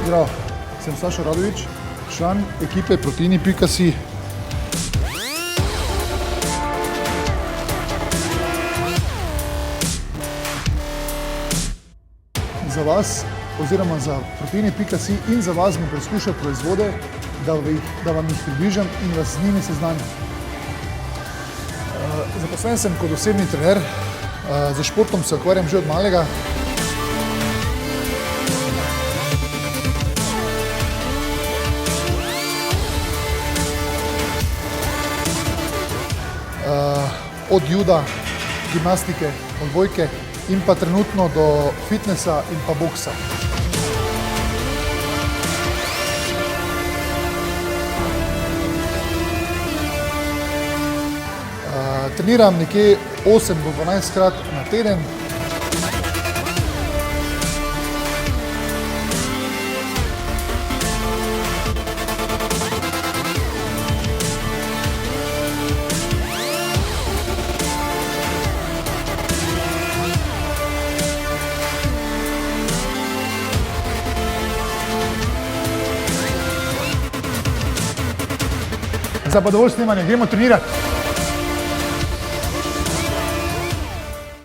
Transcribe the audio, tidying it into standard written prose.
Zdravo, sem Sašo Radovič, član ekipe Proteini.si. Za vas, oziroma za Proteini.si in za vas bom preizkušal proizvode, da vam jih približam in vas z njimi seznanim. Zaposlen sem kot osebni trener, za športom se ukvarjam že od malega. Od juda, gimnastike, odbojke in pa trenutno do fitnesa in pa boksa. Treniram nekje 8 do 12 krat na teden. Zdaj pa dovolj snemanja, gremo trenirati.